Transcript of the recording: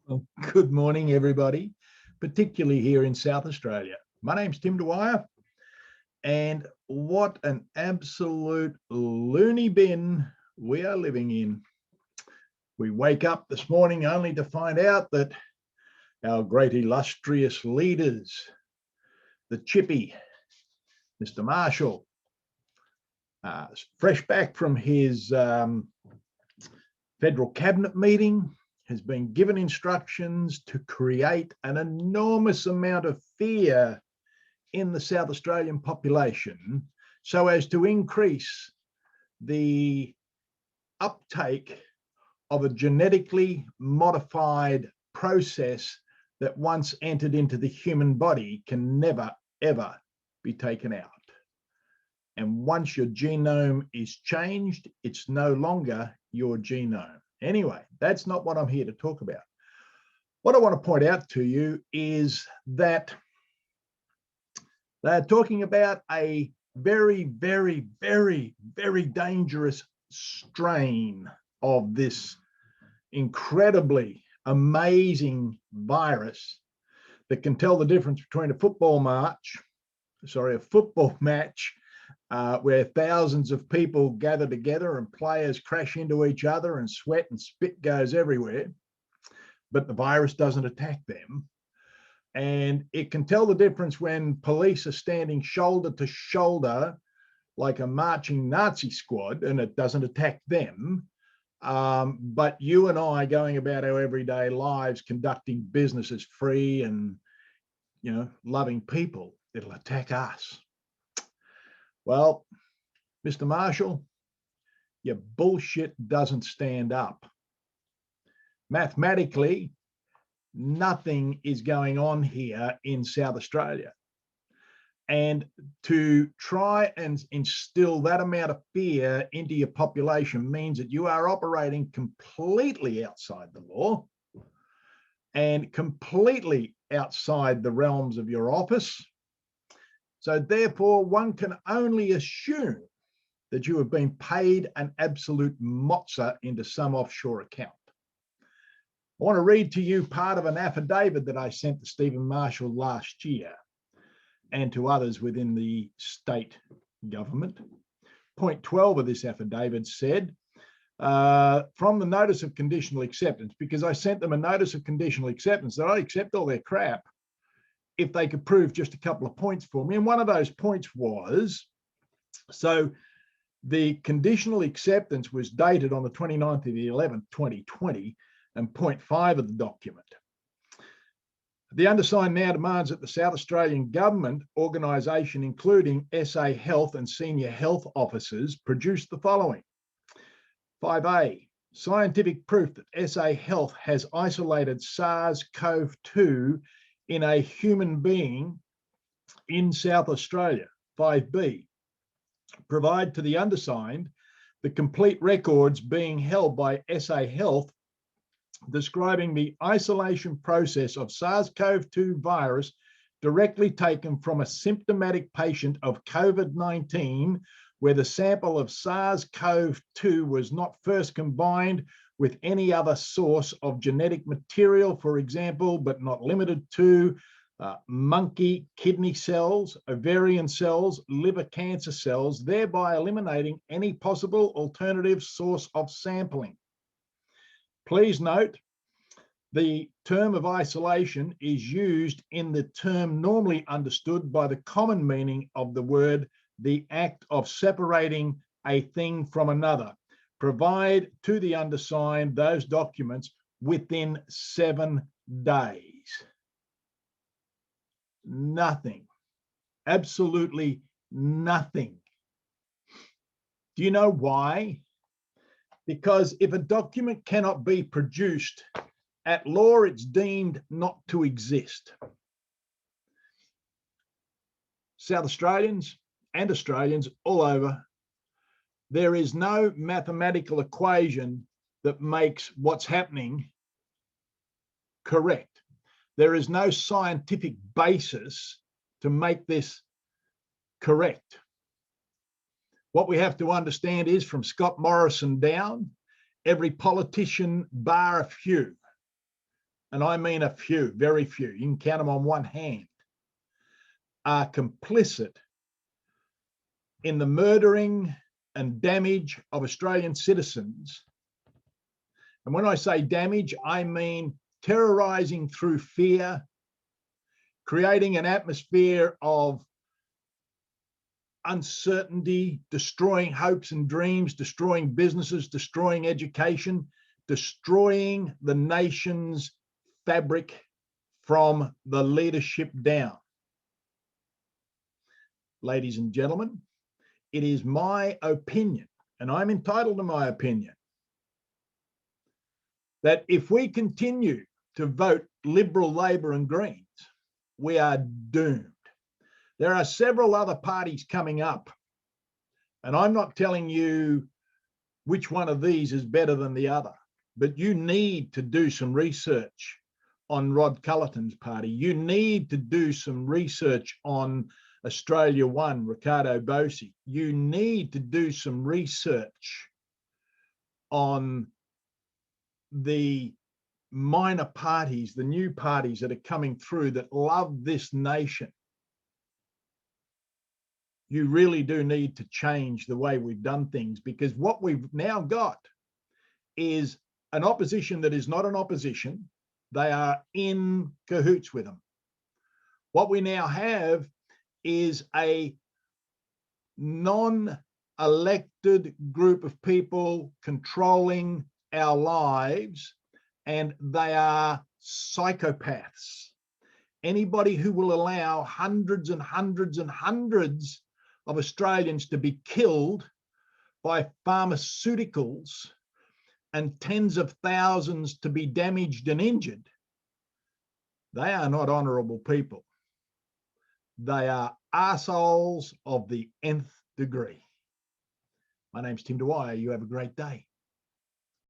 Well, good morning, everybody, particularly here in South Australia. My name's Tim Dwyer, and what an absolute loony bin we are living in. We wake up this morning only to find out that our great illustrious leaders, the Chippy, Mr. Marshall, fresh back from his federal cabinet meeting, has been given instructions to create an enormous amount of fear in the South Australian population so as to increase the uptake of a genetically modified process that once entered into the human body can never, ever be taken out. And once your genome is changed, it's no longer your genome. Anyway, that's not what I'm here to talk about. What I want to point out to you is that they're talking about a very, very, very, very dangerous strain of this incredibly amazing virus that can tell the difference between a football match where thousands of people gather together and players crash into each other and sweat and spit goes everywhere, but the virus doesn't attack them. And it can tell the difference when police are standing shoulder to shoulder like a marching Nazi squad and it doesn't attack them. But you and I going about our everyday lives, conducting business as free and, loving people, it'll attack us. Well, Mr. Marshall, your bullshit doesn't stand up. Mathematically, nothing is going on here in South Australia. And to try and instill that amount of fear into your population means that you are operating completely outside the law and completely outside the realms of your office. So therefore, one can only assume that you have been paid an absolute mozza into some offshore account. I want to read to you part of an affidavit that I sent to Stephen Marshall last year and to others within the state government. Point 12 of this affidavit said, from the notice of conditional acceptance, because I sent them a notice of conditional acceptance that I accept all their crap if they could prove just a couple of points for me. And one of those points was, so the conditional acceptance was dated on the 29th of the 11th, 2020, and point 5 of the document. The undersigned now demands that the South Australian Government organisation, including SA Health and senior health officers, produce the following. 5A, scientific proof that SA Health has isolated SARS-CoV-2 in a human being in South Australia. 5B, provide to the undersigned the complete records being held by SA Health describing the isolation process of SARS-CoV-2 virus directly taken from a symptomatic patient of COVID-19 where the sample of SARS-CoV-2 was not first combined with any other source of genetic material, for example, but not limited to monkey kidney cells, ovarian cells, liver cancer cells, thereby eliminating any possible alternative source of sampling. Please note, the term of isolation is used in the term normally understood by the common meaning of the word, the act of separating a thing from another. Provide to the undersigned those documents within 7 days. Nothing, absolutely nothing. Do you know why? Because if a document cannot be produced, at law, it's deemed not to exist. South Australians and Australians all over, there is no mathematical equation that makes what's happening correct. There is no scientific basis to make this correct. What we have to understand is from Scott Morrison down, every politician bar a few and I mean a few, very few, you can count them on one hand, are complicit in the murdering and damage of Australian citizens. And when I say damage, I mean terrorizing through fear, creating an atmosphere of uncertainty, destroying hopes and dreams, destroying businesses, destroying education, destroying the nation's fabric from the leadership down. Ladies and gentlemen, it is my opinion, and I'm entitled to my opinion, that if we continue to vote Liberal, Labor and Greens, we are doomed. There are several other parties coming up, and I'm not telling you which one of these is better than the other, but you need to do some research on Rod Culleton's party. You need to do some research on Australia One, Ricardo Bossi. You need to do some research on the minor parties, the new parties that are coming through that love this nation. You really do need to change the way we've done things, because what we've now got is an opposition that is not an opposition. They are in cahoots with them. What we now have is a non-elected group of people controlling our lives, and they are psychopaths. Anybody who will allow hundreds and hundreds and hundreds of Australians to be killed by pharmaceuticals and tens of thousands to be damaged and injured, they are not honourable people. They are arseholes of the nth degree. My name's Tim Dwyer. You have a great day.